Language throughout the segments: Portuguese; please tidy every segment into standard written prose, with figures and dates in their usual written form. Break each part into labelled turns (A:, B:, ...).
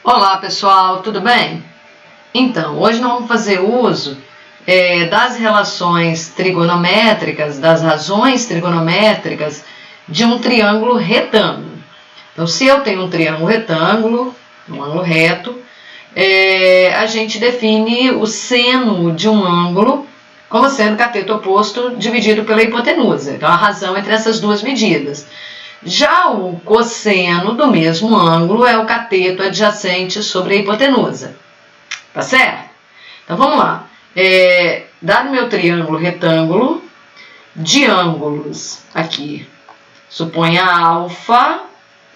A: Olá pessoal, tudo bem? Então, hoje nós vamos fazer uso das relações trigonométricas, das razões trigonométricas de um triângulo retângulo. Então, se eu tenho um triângulo retângulo, um ângulo reto, a gente define o seno de um ângulo como sendo cateto oposto dividido pela hipotenusa. Então, a razão entre essas duas medidas. Já o cosseno do mesmo ângulo é o cateto adjacente sobre a hipotenusa. Tá certo? Então vamos lá. Dado meu triângulo retângulo, de ângulos aqui, suponha alfa,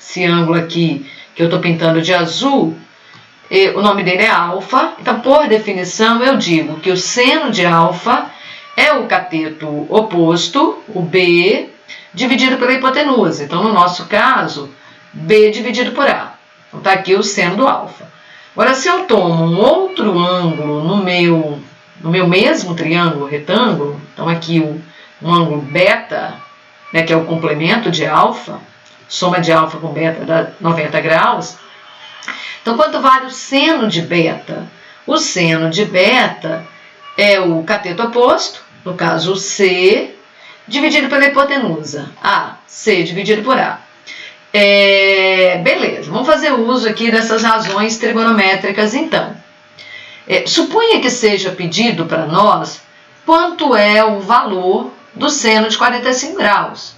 A: esse ângulo aqui que eu estou pintando de azul, o nome dele é alfa. Então, por definição, eu digo que o seno de alfa é o cateto oposto, o B, dividido pela hipotenusa. Então, no nosso caso, B dividido por A. Então, está aqui o seno do alfa. Agora, se eu tomo um outro ângulo no meu mesmo triângulo retângulo, então aqui um ângulo beta, né, que é o complemento de alfa, soma de alfa com beta dá 90 graus. Então, quanto vale o seno de beta? O seno de beta é o cateto oposto, no caso o C, dividido pela hipotenusa, A, C dividido por A. Beleza, vamos fazer uso aqui dessas razões trigonométricas então. Suponha que seja pedido para nós quanto é o valor do seno de 45 graus.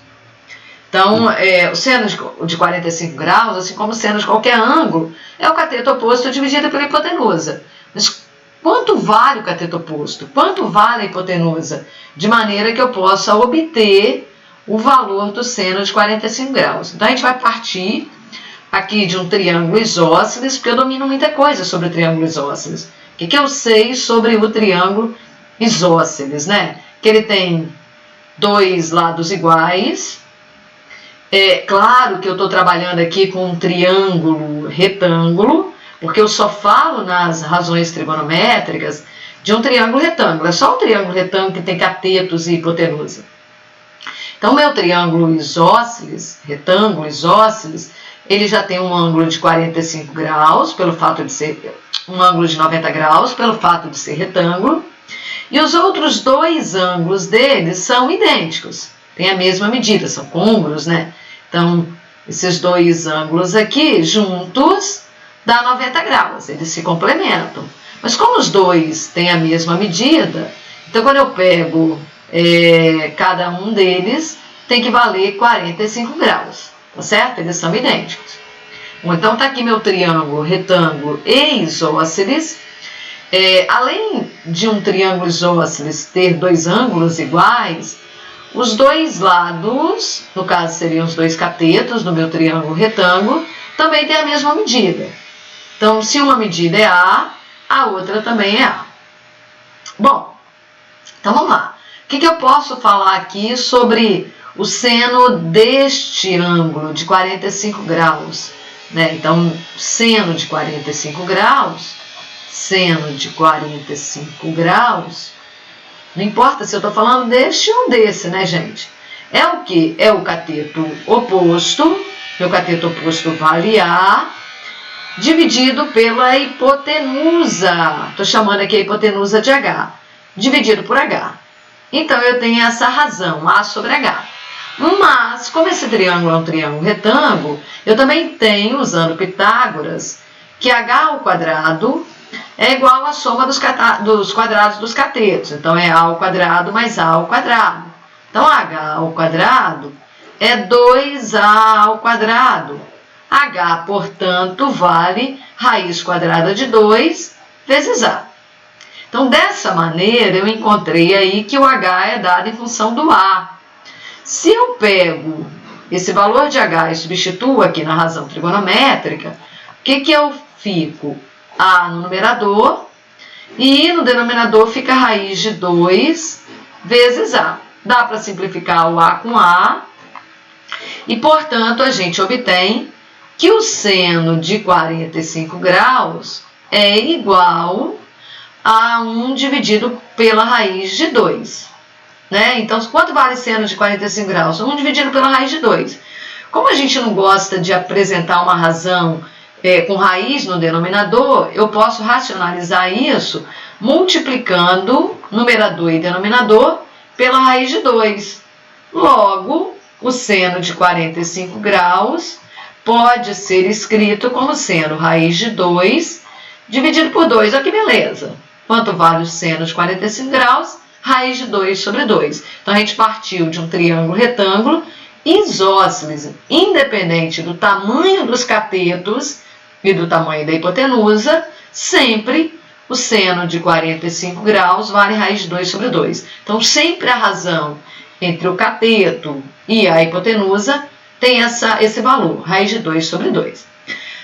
A: Então, o seno de 45 graus, assim como o seno de qualquer ângulo, é o cateto oposto dividido pela hipotenusa. Mas quanto vale o cateto oposto? Quanto vale a hipotenusa? De maneira que eu possa obter o valor do seno de 45 graus. Então, a gente vai partir aqui de um triângulo isósceles, porque eu domino muita coisa sobre o triângulo isósceles. O que eu sei sobre o triângulo isósceles, né? Que ele tem dois lados iguais. Claro que eu estou trabalhando aqui com um triângulo retângulo, porque eu só falo nas razões trigonométricas de um triângulo retângulo. É só um triângulo retângulo que tem catetos e hipotenusa. Então, meu triângulo isósceles, retângulo isósceles, ele já tem um ângulo de 45 graus, pelo fato de ser um ângulo de 90 graus, pelo fato de ser retângulo. E os outros dois ângulos dele são idênticos, têm a mesma medida, são côngruos, né? Então, esses dois ângulos aqui, juntos, dá 90 graus, eles se complementam. Mas como os dois têm a mesma medida, então quando eu pego cada um deles, tem que valer 45 graus, tá certo? Eles são idênticos. Bom, então tá aqui meu triângulo retângulo e isósceles. Além de um triângulo isósceles ter dois ângulos iguais, os dois lados, no caso seriam os dois catetos do meu triângulo retângulo, também tem a mesma medida. Então, se uma medida é a outra também é A. Bom, então vamos lá. O que eu posso falar aqui sobre o seno deste ângulo de 45 graus? Né? Então, seno de 45 graus, não importa se eu estou falando deste ou desse, né, gente? É o que? É o cateto oposto, meu cateto oposto vale A, dividido pela hipotenusa, estou chamando aqui a hipotenusa de H, dividido por H. Então, eu tenho essa razão, A sobre H. Mas, como esse triângulo é um triângulo retângulo, eu também tenho, usando Pitágoras, que H ao quadrado é igual à soma dos quadrados dos catetos. Então, é A ao quadrado mais A ao quadrado. Então, H ao quadrado é 2A ao quadrado. H, portanto, vale raiz quadrada de 2 vezes A. Então, dessa maneira, eu encontrei aí que o H é dado em função do A. Se eu pego esse valor de H e substituo aqui na razão trigonométrica, o que eu fico? A no numerador e no denominador fica a raiz de 2 vezes A. Dá para simplificar o A com A e, portanto, a gente obtém que o seno de 45 graus é igual a 1 dividido pela raiz de 2. Né? Então, quanto vale seno de 45 graus? 1 dividido pela raiz de 2. Como a gente não gosta de apresentar uma razão com raiz no denominador, eu posso racionalizar isso multiplicando numerador e denominador pela raiz de 2. Logo, o seno de 45 graus pode ser escrito como seno raiz de 2 dividido por 2. Olha que beleza! Quanto vale o seno de 45 graus? Raiz de 2 sobre 2. Então, a gente partiu de um triângulo retângulo isósceles, independente do tamanho dos catetos e do tamanho da hipotenusa, sempre o seno de 45 graus vale raiz de 2 sobre 2. Então, sempre a razão entre o cateto e a hipotenusa tem esse valor, raiz de 2 sobre 2.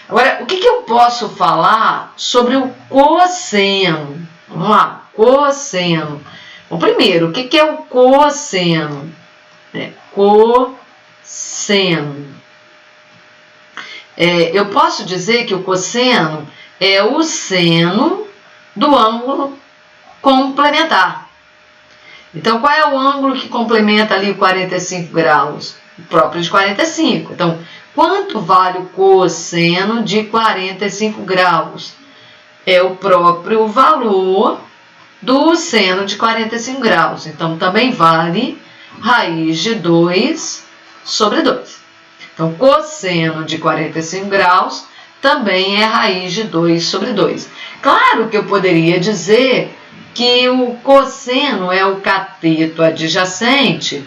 A: Agora, o que eu posso falar sobre o cosseno? Vamos lá, cosseno. Bom, primeiro, o que é o cosseno? Cosseno. Eu posso dizer que o cosseno é o seno do ângulo complementar. Então, qual é o ângulo que complementa ali 45 graus? O próprio de 45. Então, quanto vale o cosseno de 45 graus? É o próprio valor do seno de 45 graus. Então, também vale raiz de 2 sobre 2. Então, cosseno de 45 graus também é raiz de 2 sobre 2. Claro que eu poderia dizer que o cosseno é o cateto adjacente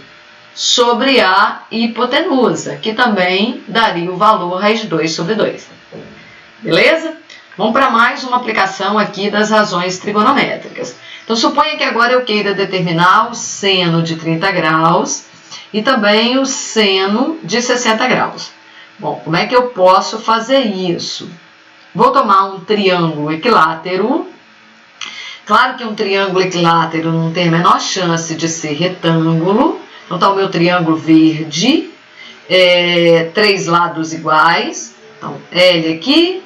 A: sobre a hipotenusa, que também daria o valor raiz de 2 sobre 2. Beleza? Vamos para mais uma aplicação aqui das razões trigonométricas. Então, suponha que agora eu queira determinar o seno de 30 graus e também o seno de 60 graus. Bom, como é que eu posso fazer isso? Vou tomar um triângulo equilátero. Claro que um triângulo equilátero não tem a menor chance de ser retângulo. Então, está o meu triângulo verde, 3 lados iguais. Então, L aqui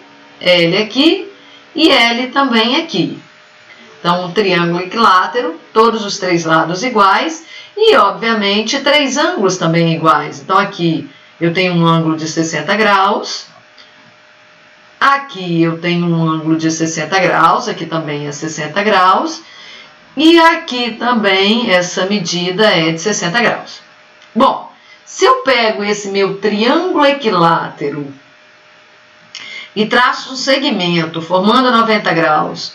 A: e L também aqui. Então, um triângulo equilátero, todos os 3 lados iguais e, obviamente, 3 ângulos também iguais. Então, aqui eu tenho um ângulo de 60 graus, aqui eu tenho um ângulo de 60 graus, aqui também é 60 graus, e aqui também essa medida é de 60 graus. Bom, se eu pego esse meu triângulo equilátero e traço um segmento formando 90 graus,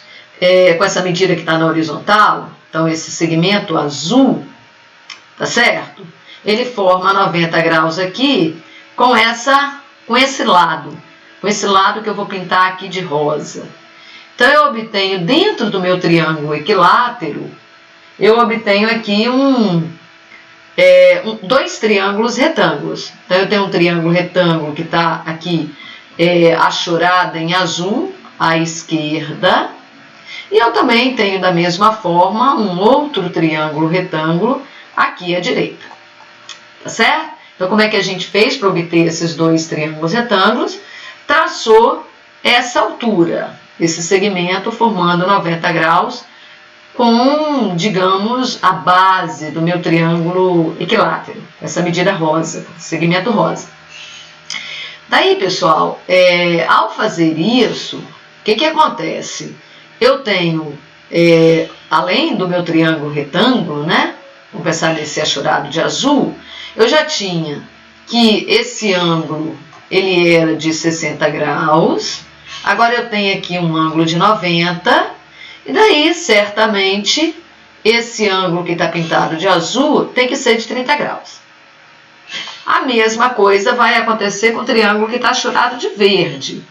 A: com essa medida que está na horizontal, então esse segmento azul, tá certo? Ele forma 90 graus aqui com esse lado que eu vou pintar aqui de rosa. Então, eu obtenho dentro do meu triângulo equilátero, eu obtenho aqui dois triângulos retângulos. Então, eu tenho um triângulo retângulo que está aqui achorado em azul à esquerda, e eu também tenho da mesma forma um outro triângulo retângulo aqui à direita. Tá certo? Então, como é que a gente fez para obter esses dois triângulos retângulos? Traçou essa altura, esse segmento formando 90 graus com, digamos, a base do meu triângulo equilátero, essa medida rosa, segmento rosa. Daí, pessoal, ao fazer isso, o que acontece? Eu tenho, além do meu triângulo retângulo, né? Vamos pensar nesse achorado de azul, eu já tinha que esse ângulo, ele era de 60 graus, agora eu tenho aqui um ângulo de 90, e daí, certamente, esse ângulo que está pintado de azul tem que ser de 30 graus. A mesma coisa vai acontecer com o triângulo que está achorado de verde,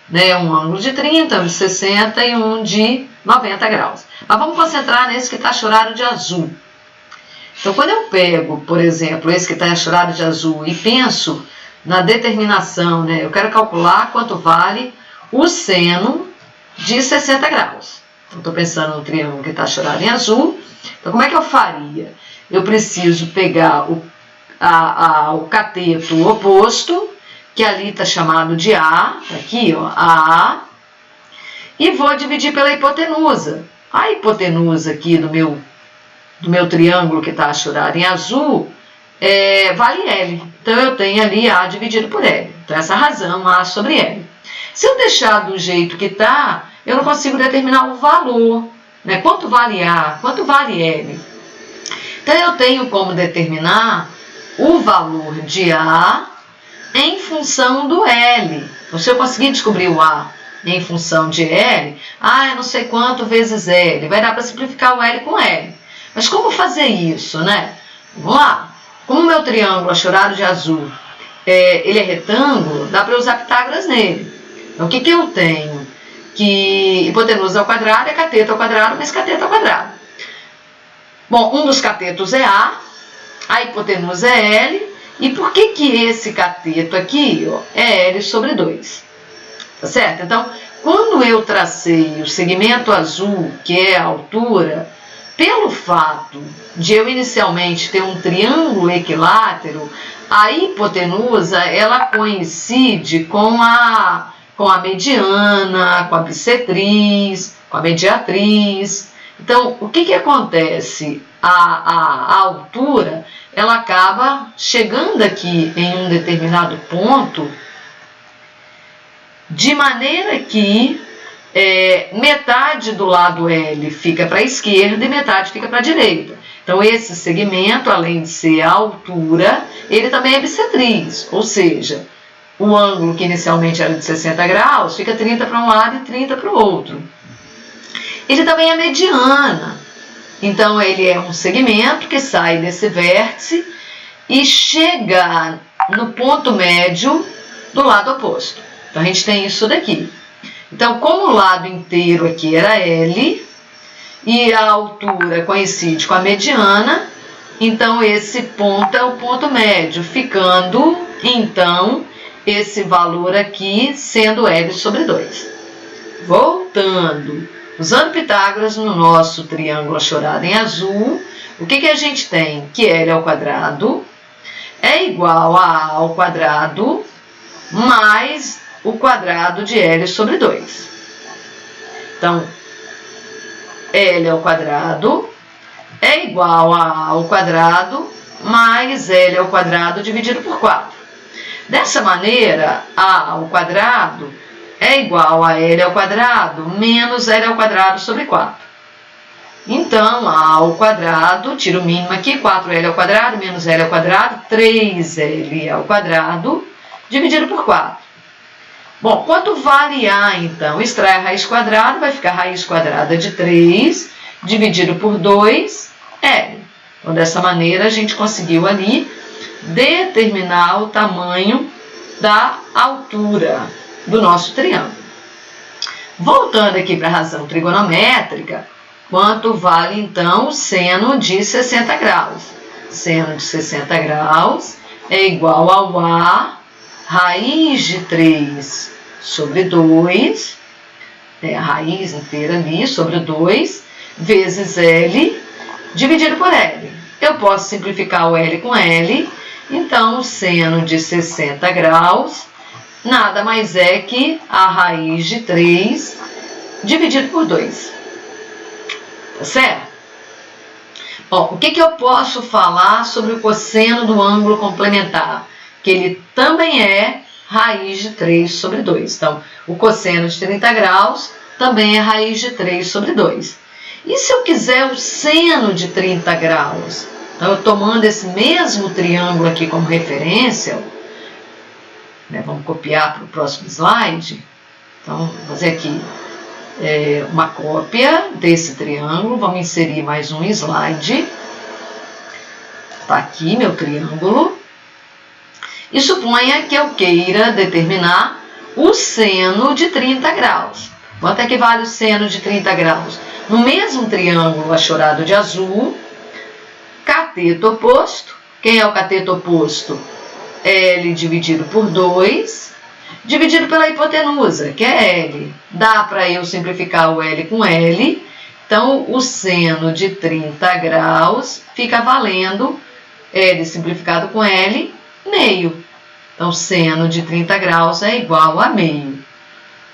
A: né? Um ângulo de 30, um de 60 e um de 90 graus. Mas vamos concentrar nesse que está achorado de azul. Então, quando eu pego, por exemplo, esse que está achorado de azul e penso na determinação, né? Eu quero calcular quanto vale o seno de 60 graus. Então, estou pensando no triângulo que está achorado em azul. Então, como é que eu faria? Eu preciso pegar o cateto oposto, que ali está chamado de A, aqui, ó, A, e vou dividir pela hipotenusa. A hipotenusa aqui do meu triângulo que está achorado em azul vale L. Então, eu tenho ali A dividido por L. Então, essa razão, A sobre L. Se eu deixar do jeito que está, eu não consigo determinar o valor, né? Quanto vale A, quanto vale L. Então, eu tenho como determinar o valor de A em função do L. Então, se eu conseguir descobrir o A em função de L, eu não sei quanto vezes L, vai dar para simplificar o L com L. Mas como fazer isso, né? Vamos lá. Como o meu triângulo achorado de azul, ele é retângulo, dá para usar Pitágoras nele. Então, o que eu tenho? Que hipotenusa ao quadrado é cateto ao quadrado mais cateto ao quadrado. Bom, um dos catetos é a hipotenusa é L, e por que esse cateto aqui é L sobre 2? Tá certo? Então, quando eu tracei o segmento azul, que é a altura, pelo fato de eu inicialmente ter um triângulo equilátero, a hipotenusa ela coincide com a mediana, com a bissetriz, com a mediatriz. Então, o que acontece? A altura ela acaba chegando aqui em um determinado ponto, de maneira que metade do lado L fica para a esquerda e metade fica para a direita. Então, esse segmento, além de ser a altura, ele também é bissetriz, ou seja, o ângulo que inicialmente era de 60 graus fica 30 para um lado e 30 para o outro. Ele também é mediana, então ele é um segmento que sai desse vértice e chega no ponto médio do lado oposto. Então, a gente tem isso daqui. Então, como o lado inteiro aqui era L e a altura coincide com a mediana, então esse ponto é o ponto médio, ficando, então, esse valor aqui sendo L sobre 2. Voltando, usando Pitágoras no nosso triângulo achorado em azul, o que a gente tem? Que L ao quadrado é igual a A ao quadrado mais o quadrado de L sobre 2. Então, L ao quadrado é igual a A ao quadrado mais L ao quadrado dividido por 4. Dessa maneira, A ao quadrado é igual a L ao quadrado menos L ao quadrado sobre 4. Então, A ao quadrado, tiro o mínimo aqui, 4L ao quadrado menos L ao quadrado, 3L ao quadrado dividido por 4. Bom, quanto vale A, então? Extrai a raiz quadrada, vai ficar a raiz quadrada de 3 dividido por 2, L. Então, dessa maneira, a gente conseguiu ali determinar o tamanho da altura do nosso triângulo. Voltando aqui para a razão trigonométrica, quanto vale, então, o seno de 60 graus? Seno de 60 graus é igual ao A raiz de 3 sobre 2, a raiz inteira ali sobre 2, vezes L, dividido por L. Eu posso simplificar o L com L, então o seno de 60 graus nada mais é que a raiz de 3 dividido por 2. Tá certo? Bom, o que eu posso falar sobre o cosseno do ângulo complementar? Que ele também é raiz de 3 sobre 2. Então, o cosseno de 30 graus também é raiz de 3 sobre 2. E se eu quiser o seno de 30 graus? Então, eu tomando esse mesmo triângulo aqui como referência, vamos copiar para o próximo slide. Então, vou fazer aqui uma cópia desse triângulo, vamos inserir mais um slide. Está aqui meu triângulo. E suponha que eu queira determinar o seno de 30 graus. Quanto é que vale o seno de 30 graus? No mesmo triângulo achorado de azul, cateto oposto. Quem é o cateto oposto? L dividido por 2, dividido pela hipotenusa, que é L. Dá para eu simplificar o L com L. Então, o seno de 30 graus fica valendo L simplificado com L, meio. Então, seno de 30 graus é igual a meio.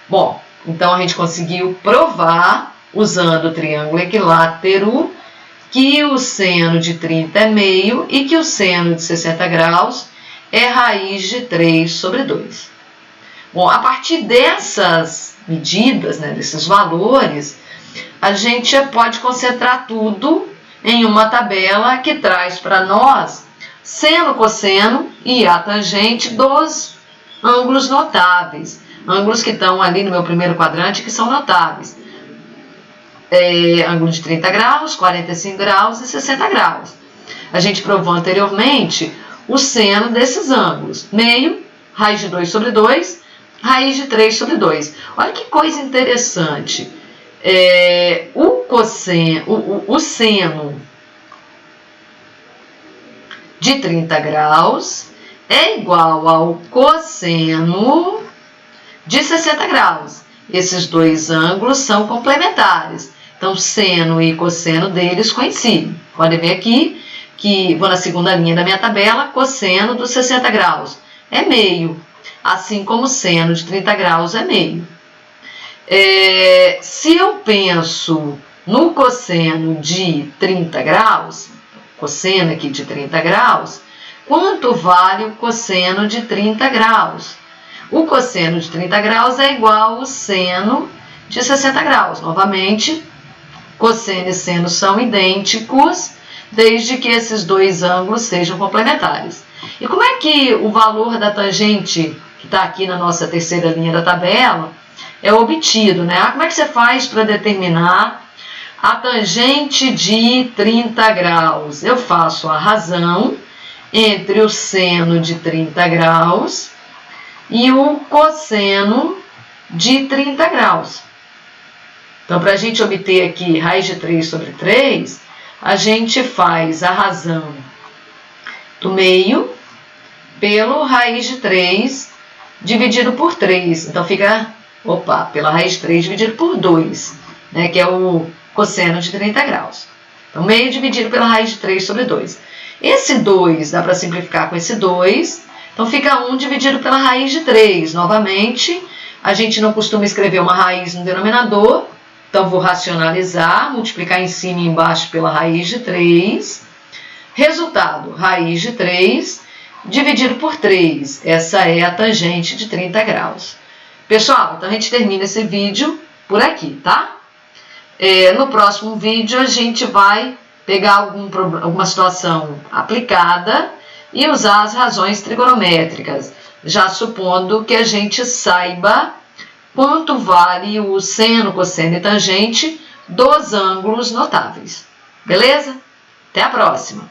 A: Bom, então a gente conseguiu provar, usando o triângulo equilátero, que o seno de 30 é meio e que o seno de 60 graus é raiz de 3 sobre 2. Bom, a partir dessas medidas, né, desses valores, a gente pode concentrar tudo em uma tabela que traz para nós seno, cosseno e a tangente dos ângulos notáveis. Ângulos que estão ali no meu primeiro quadrante que são notáveis. Ângulo de 30 graus, 45 graus e 60 graus. A gente provou anteriormente o seno desses ângulos. Meio, raiz de 2 sobre 2, raiz de 3 sobre 2. Olha que coisa interessante. O seno de 30 graus é igual ao cosseno de 60 graus. Esses dois ângulos são complementares. Então, seno e cosseno deles coincidem. Podem ver aqui que vou na segunda linha da minha tabela, cosseno dos 60 graus é meio, assim como seno de 30 graus é meio. Se eu penso no cosseno de 30 graus, cosseno aqui de 30 graus, quanto vale o cosseno de 30 graus? O cosseno de 30 graus é igual ao seno de 60 graus. Novamente, cosseno e seno são idênticos, desde que esses dois ângulos sejam complementares. E como é que o valor da tangente, que está aqui na nossa terceira linha da tabela, é obtido, né? Como é que você faz para determinar a tangente de 30 graus? Eu faço a razão entre o seno de 30 graus e o cosseno de 30 graus. Então, para a gente obter aqui raiz de 3 sobre 3, a gente faz a razão do meio pelo raiz de 3 dividido por 3. Então, fica, pela raiz de 3 dividido por 2, né, que é o cosseno de 30 graus. Então, meio dividido pela raiz de 3 sobre 2. Esse 2 dá para simplificar com esse 2. Então, fica 1 dividido pela raiz de 3. Novamente, a gente não costuma escrever uma raiz no denominador. Então, vou racionalizar, multiplicar em cima e embaixo pela raiz de 3. Resultado, raiz de 3 dividido por 3. Essa é a tangente de 30 graus. Pessoal, então a gente termina esse vídeo por aqui, tá? No próximo vídeo a gente vai pegar alguma situação aplicada e usar as razões trigonométricas, já supondo que a gente saiba quanto vale o seno, cosseno e tangente dos ângulos notáveis. Beleza? Até a próxima!